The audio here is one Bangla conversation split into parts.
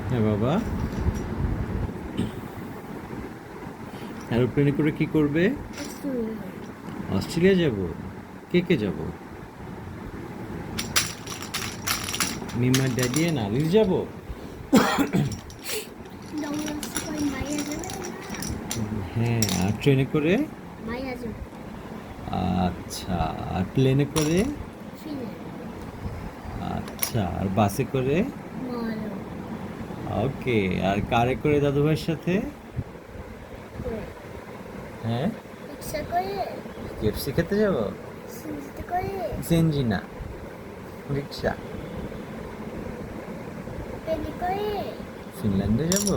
হ্যাঁ বাবা, এরোপ্লেনে করে কি করবে? অস্ট্রেলিয়া যাব। কে কে যাব? মিমার ড্যাডি এন্ড আলিস যাব। হ্যাঁ, আর ট্রেনে করে? আচ্ছা, আর প্লেনে করে? আচ্ছা, আর বাসে করে? ওকে, আর কারে করে দাদু ভাইয়ের সাথে? হ্যাঁ, কেএফসি খেতে যাব। সিএনজি না, রিক্সা। ফিনল্যান্ডে যাব।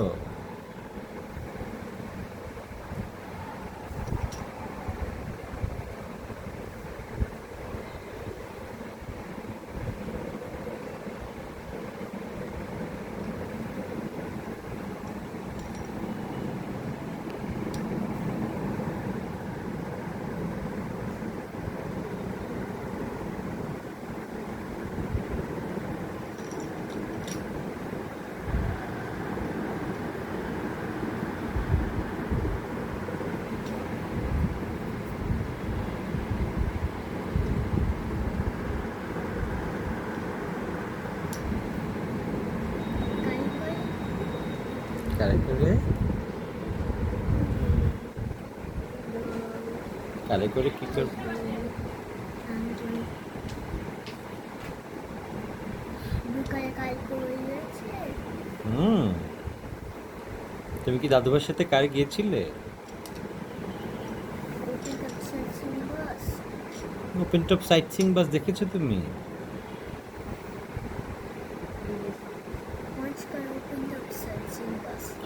কারে করে? কারে করে কি করবে? হুম, তুমি কি দাদু ভাইয়ের সাথে কারে গিয়েছিলে? ওপেন টপ সাইট সিং বাস দেখেছো তুমি?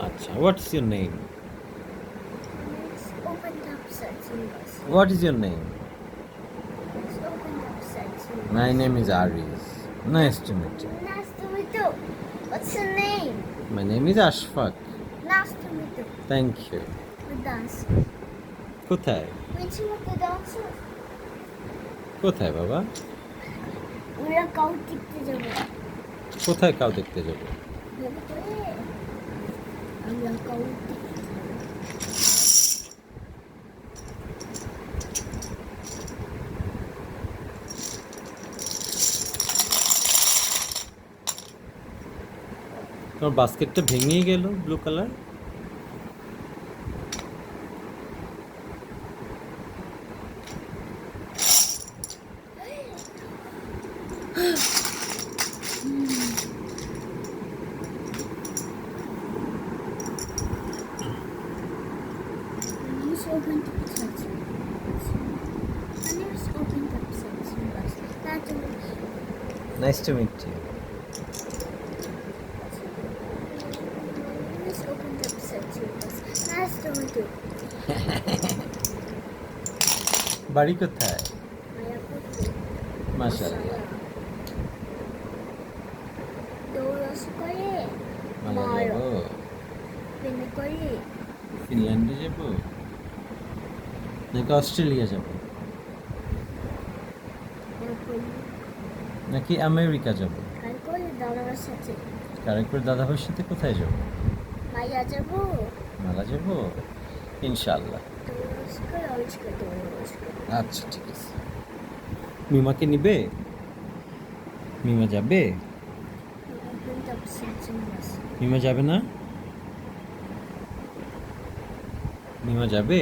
আচ্ছা, what's your name? What is your name? My name is Aris. Nice to meet you. Nice to meet you. What's your name? My name is Ashfaq. Nice to meet you. Thank you. We dance. কোথায়? Which one the dancer? কোথায় বাবা? ওরা কাউ দেখতে যাবো। কোথায় কাউ দেখতে যাব? আমরা কাউ দেখতে তোমার বাস্কেটটা ভেঙেই গেল, blue colour. open to searching. My name is open to searching bus. That's Nice to meet you. Miss open to searching bus. Nice to meet you. বাড়ি কোথায়? মাশাআল্লাহ। দৌড়স করে মালা যাব। প্রেমে করে ফিনল্যান্ডে যাব নাকি অস্ট্রেলিয়া যাব নাকি আমেরিকা যাব? কাল করে দাদার সাথে কারেক্টর দাদা ভাইয়ের সাথে কোথায় যাব? মাইয়া যাব মালা যাব ইনশাআল্লাহ। দৌড়স করে আজকে দৌড়স করে আচ্ছা ঠিক আছে। মিমাকে নিবে? মিমা যাবে? open to searching bus. মিমা যাবে না? মিমা যাবে?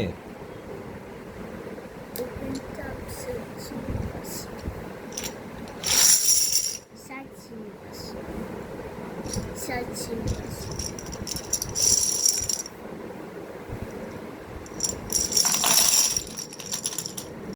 Open to searching bus. Searching bus. Searching bus.